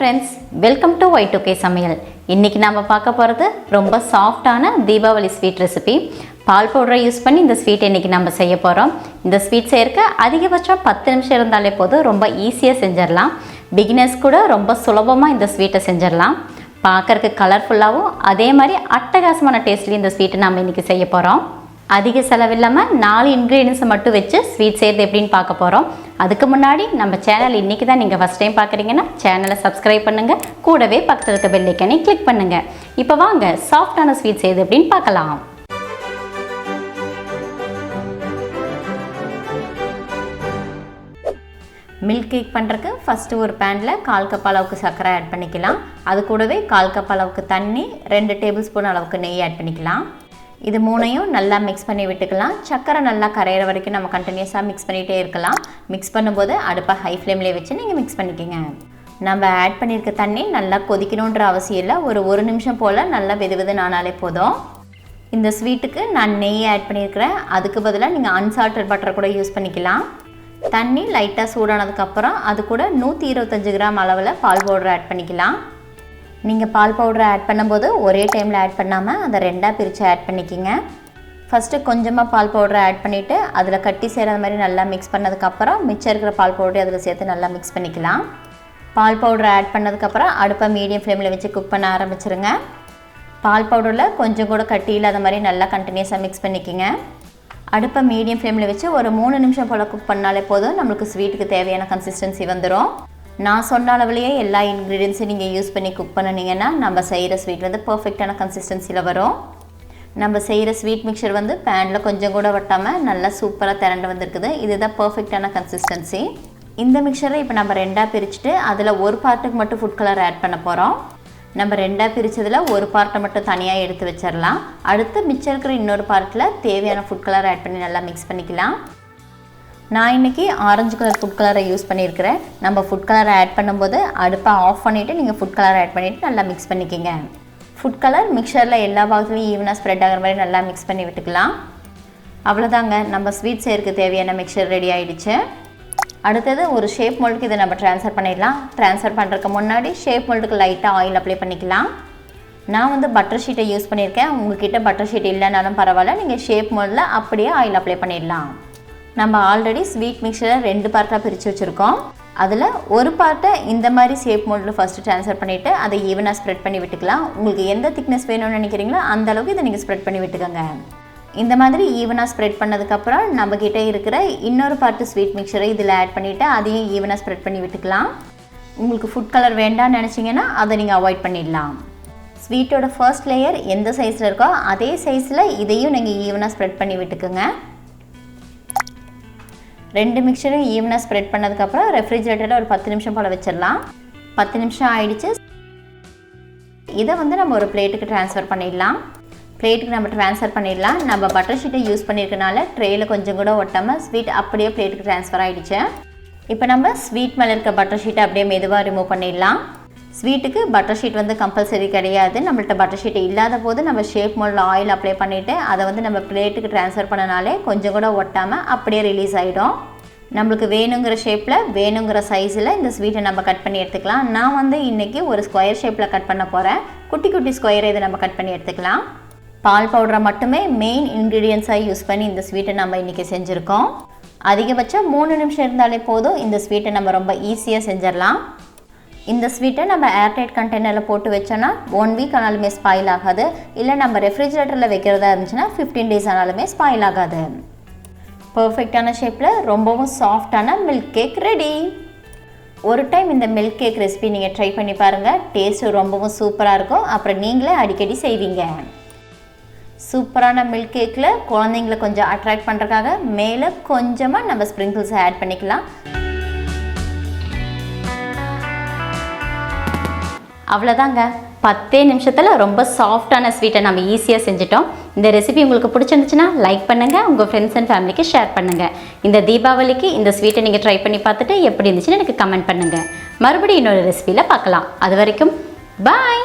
friends, welcome to Y2K Samayal. இன்னைக்கு நாம பார்க்க போறது ரொம்ப சாஃப்ட்டான தீபாவளி ஸ்வீட் ரெசிபி. பால் பவுடரை யூஸ் பண்ணி இந்த ஸ்வீட் இன்னைக்கு நாம செய்ய போறோம். இந்த ஸ்வீட் செய்யறதுக்கு அதிகபட்சம் 10 நிமிஷம் இருந்தாலே போதும். ரொம்ப ஈஸியா செஞ்சிரலாம். பிகினர்ஸ் கூட ரொம்ப சுலபமா இந்த ஸ்வீட்டை செஞ்சிரலாம். பார்க்கறதுக்கு கலர்ஃபுல்லாவும் அதே மாதிரி அட்டகாசமான டேஸ்ட்லயும் இந்த ஸ்வீட்டை நாம இன்னைக்கு செய்ய போறோம். அதிக செலவில்லாமல் 4 இன்க்ரீடியன்ஸை மட்டும் வச்சு ஸ்வீட் செய்கிறது எப்படின்னு பார்க்க போகிறோம். அதுக்கு முன்னாடி நம்ம சேனல் இன்றைக்கி தான் நீங்கள் ஃபஸ்ட் டைம் பார்க்குறீங்கன்னா சேனலை சப்ஸ்கிரைப் பண்ணுங்கள், கூடவே பக்கத்தில் இருக்க பெல் ஐக்கானை கிளிக் பண்ணுங்கள். இப்போ வாங்க சாஃப்டான ஸ்வீட் செய்யுது எப்படின்னு பார்க்கலாம். மில்க் கேக் பண்ணுறதுக்கு ஃபஸ்ட்டு ஒரு பேனில் 1/4 கப் அளவுக்கு சர்க்கரை ஆட் பண்ணிக்கலாம். அது கூடவே 1/4 கப் அளவுக்கு தண்ணி, 2 டேபிள் ஸ்பூன் அளவுக்கு நெய் ஆட் பண்ணிக்கலாம். இது மூணையும் நல்லா மிக்ஸ் பண்ணி விட்டுக்கலாம். சர்க்கரை நல்லா கரையிற வரைக்கும் நம்ம கண்டினியூஸாக மிக்ஸ் பண்ணிகிட்டே இருக்கலாம். மிக்ஸ் பண்ணும்போது அடுப்பை ஹை ஃப்ளேம்லேயே வச்சு நீங்கள் மிக்ஸ் பண்ணிக்கோங்க. நம்ம ஆட் பண்ணியிருக்க தண்ணி நல்லா கொதிக்கணுன்ற அவசியம் இல்லை. ஒரு நிமிஷம் போல் நல்லா வெது ஆனாலே போதும். இந்த ஸ்வீட்டுக்கு நான் நெய் ஆட் பண்ணியிருக்கிறேன். அதுக்கு பதிலாக நீங்கள் அன்சால்டட் பட்டர் கூட யூஸ் பண்ணிக்கலாம். தண்ணி லைட்டாக சூடானதுக்கப்புறம் அது கூட 125 கிராம் அளவில் பால் பவுடர் ஆட் பண்ணிக்கலாம். நீங்கள் பால் பவுடரை ஆட் பண்ணும்போது ஒரே டைமில் ஆட் பண்ணாமல் அதை 2ஆக பிரித்து ஆட் பண்ணிக்கிங்க. ஃபஸ்ட்டு கொஞ்சமாக பால் பவுடரை ஆட் பண்ணிவிட்டு அதில் கட்டி சேராத மாதிரி நல்லா மிக்ஸ் பண்ணதுக்கப்புறம் மிச்சம் இருக்கிற பால் பவுடரை அதில் சேர்த்து நல்லா மிக்ஸ் பண்ணிக்கலாம். பால் பவுடரை ஆட் பண்ணதுக்கப்புறம் அடுப்பை மீடியம் ஃப்ளேமில் வச்சு குக் பண்ண ஆரம்பிச்சிருங்க. பால் பவுடரில் கொஞ்சம் கூட கட்டி இல்லாத மாதிரி நல்லா கண்டினியூஸாக மிக்ஸ் பண்ணிக்கிங்க. அடுப்பை மீடியம் ஃப்ளேமில் வச்சு ஒரு 3 நிமிஷம் போல் குக் பண்ணாலே போதும். நம்மளுக்கு ஸ்வீட்டுக்கு தேவையான கன்சிஸ்டன்சி வந்துடும். நான் சொன்ன அளவுலேயே எல்லா இன்க்ரீடியன்ஸையும் நீங்கள் யூஸ் பண்ணி குக் பண்ணினீங்கன்னா நம்ம செய்கிற ஸ்வீட் வந்து பர்ஃபெக்டான கன்சிஸ்டன்சியில் வரும். நம்ம செய்கிற ஸ்வீட் மிக்சர் வந்து பேனில் கொஞ்சம் கூட வட்டாமல் நல்லா சூப்பராக திரண்டு வந்திருக்குது. இதுதான் பர்ஃபெக்டான கன்சிஸ்டன்சி. இந்த மிக்சரை இப்போ நம்ம 2ஆக பிரிச்சுட்டு அதில் ஒரு பார்ட்டுக்கு மட்டும் ஃபுட் கலர் ஆட் பண்ண போகிறோம். நம்ம 2ஆக பிரித்ததில் ஒரு பார்ட்டை மட்டும் தனியாக எடுத்து வச்சிடலாம். அடுத்து மிச்சம் இருக்கிற இன்னொரு பார்ட்டில் தேவையான ஃபுட் கலர் ஆட் பண்ணி நல்லா மிக்ஸ் பண்ணிக்கலாம். நான் இன்றைக்கி ஆரஞ்சு கலர் ஃபுட் கலரை யூஸ் பண்ணியிருக்கிறேன். நம்ம ஃபுட் கலரை ஆட் பண்ணும்போது அடுப்பை ஆஃப் பண்ணிவிட்டு நீங்கள் ஃபுட் கலரை ஆட் பண்ணிவிட்டு நல்லா மிக்ஸ் பண்ணிக்கோங்க. ஃபுட் கலர் மிக்சரில் எல்லா பாகத்துலையும் ஈவனாக ஸ்ப்ரெட் ஆகிற மாதிரி நல்லா மிக்ஸ் பண்ணி விட்டுக்கலாம். அவ்வளோதாங்க, நம்ம ஸ்வீட் செய்யறதுக்கு தேவையான மிக்சர் ரெடி ஆகிடுச்சு. அடுத்தது ஒரு ஷேப் மோல்டுக்கு இதை நம்ம ட்ரான்ஸ்ஃபர் பண்ணிடலாம். ட்ரான்ஸ்ஃபர் பண்ணுறதுக்கு முன்னாடி ஷேப் மோல்டுக்கு லைட்டாக ஆயில் அப்ளை பண்ணிக்கலாம். நான் வந்து பட்டர் ஷீட்டை யூஸ் பண்ணியிருக்கேன். உங்கள்கிட்ட பட்டர் ஷீட் இல்லைனாலும் பரவாயில்ல, நீங்கள் ஷேப் மோல்டில் அப்படியே ஆயில் அப்ளை பண்ணிடலாம். நம்ம ஆல்ரெடி ஸ்வீட் மிக்சரை 2 பார்ட்டாக பிரித்து வச்சுருக்கோம். அதில் ஒரு பார்ட்டை இந்த மாதிரி ஷேப் மோல்டில் ஃபஸ்ட்டு ட்ரான்ஸ்ஃபர் பண்ணிவிட்டு அதை ஈவனாக ஸ்ப்ரெட் பண்ணி விட்டுக்கலாம். உங்களுக்கு எந்த திக்னஸ் வேணும்னு நினைக்கிறீங்களோ அந்தளவுக்கு இதை நீங்கள் ஸ்ப்ரெட் பண்ணி விட்டுக்கோங்க. இந்த மாதிரி ஈவனாக ஸ்ப்ரெட் பண்ணதுக்கப்புறம் நம்மக்கிட்ட இருக்கிற இன்னொரு பார்ட்டு ஸ்வீட் மிக்சரை இதில் ஆட் பண்ணிவிட்டு அதையும் ஈவனாக ஸ்ப்ரெட் பண்ணி விட்டுக்கலாம். உங்களுக்கு ஃபுட் கலர் வேண்டாம்னு நினச்சிங்கன்னா அதை நீங்கள் அவாய்ட் பண்ணிடலாம். ஸ்வீட்டோட ஃபர்ஸ்ட் லேயர் எந்த சைஸில் இருக்கோ அதே சைஸில் இதையும் நீங்கள் ஈவனாக ஸ்ப்ரெட் பண்ணி விட்டுக்குங்க. 2 மிக்சரும் ஈவனாக ஸ்ப்ரெட் பண்ணதுக்கப்புறம் ரெஃப்ரிஜரேட்டரில் ஒரு 10 நிமிஷம் போல் வச்சிடலாம். 10 நிமிஷம் ஆகிடுச்சு. இதை வந்து நம்ம ஒரு பிளேட்டுக்கு ட்ரான்ஸ்ஃபர் பண்ணிடலாம். பிளேட்டுக்கு நம்ம ட்ரான்ஸ்ஃபர் பண்ணிடலாம். நம்ம பட்டர் ஷீட்டை யூஸ் பண்ணியிருக்கனால ட்ரேயில் கொஞ்சம் கூட ஒட்டாமல் ஸ்வீட் அப்படியே பிளேட்டுக்கு ட்ரான்ஸ்ஃபர் ஆகிடுச்சு. இப்போ நம்ம ஸ்வீட் மேலே இருக்க பட்டர் ஷீட்டை அப்படியே மெதுவாக ரிமூவ் பண்ணிடலாம். ஸ்வீட்டுக்கு பட்டர் ஷீட் வந்து கம்பல்சரி கிடையாது. நம்மள்ட்ட பட்டர் ஷீட் இல்லாத போது நம்ம ஷேப் மோல்டில் ஆயில் அப்ளை பண்ணிவிட்டு அதை வந்து நம்ம பிளேட்டுக்கு ட்ரான்ஸ்ஃபர் பண்ணனாலே கொஞ்சம் கூட ஒட்டாமல் அப்படியே ரிலீஸ் ஆகிடும். நம்மளுக்கு வேணுங்கிற ஷேப்பில் வேணுங்கிற சைஸில் இந்த ஸ்வீட்டை நம்ம கட் பண்ணி எடுத்துக்கலாம். நான் வந்து இன்றைக்கி ஒரு ஸ்கொயர் ஷேப்பில் கட் பண்ண போகிறேன். குட்டி குட்டி ஸ்கொயரை இதை நம்ம கட் பண்ணி எடுத்துக்கலாம். பால் பவுடரை மட்டுமே மெயின் இன்க்ரீடியன்ஸாக யூஸ் பண்ணி இந்த ஸ்வீட்டை நம்ம இன்றைக்கி செஞ்சுருக்கோம். அதிகபட்சம் 3 நிமிஷம் இருந்தாலே போதும். இந்த ஸ்வீட்டை நம்ம ரொம்ப ஈஸியாக செஞ்சிடலாம். இந்த ஸ்வீட்டை நம்ம ஏர்டைட் கண்டெய்னரில் போட்டு வச்சோன்னா 1 வீக் ஆனாலுமே ஸ்பாயில் ஆகாது. இல்லை நம்ம ரெஃப்ரிஜரேட்டரில் வைக்கிறதா இருந்துச்சுன்னா 15 டேஸ் ஆனாலுமே ஸ்பாயில் ஆகாது. பர்ஃபெக்டான ஷேப்பில் ரொம்பவும் சாஃப்டான மில்க் கேக் ரெடி. ஒரு டைம் இந்த மில்க் கேக் ரெசிபி நீங்கள் ட்ரை பண்ணி பாருங்கள். டேஸ்ட்டு ரொம்பவும் சூப்பராக இருக்கும். அப்புறம் நீங்களே அடிக்கடி செய்வீங்க. சூப்பரான மில்க் கேக்கில் குழந்தைங்களை கொஞ்சம் அட்ராக்ட் பண்ணுறதுக்காக மேலே கொஞ்சமாக நம்ம ஸ்ப்ரிங்கிள்ஸை ஆட் பண்ணிக்கலாம். அவ்வளோதாங்க, 10 நிமிஷத்தில் ரொம்ப சாஃப்டான ஸ்வீட்டை நம்ம ஈஸியாக செஞ்சிட்டோம். இந்த ரெசிபி உங்களுக்கு பிடிச்சிருந்துச்சுன்னா லைக் பண்ணுங்கள், உங்கள் ஃப்ரெண்ட்ஸ் அண்ட் ஃபேமிலிக்கு ஷேர் பண்ணுங்கள். இந்த தீபாவளிக்கு இந்த ஸ்வீட்டை நீங்கள் ட்ரை பண்ணி பார்த்துட்டு எப்படி இருந்துச்சுன்னு எனக்கு கமெண்ட் பண்ணுங்கள். மறுபடியும் இன்னொரு ரெசிபியில் பார்க்கலாம். அது வரைக்கும் பாய்.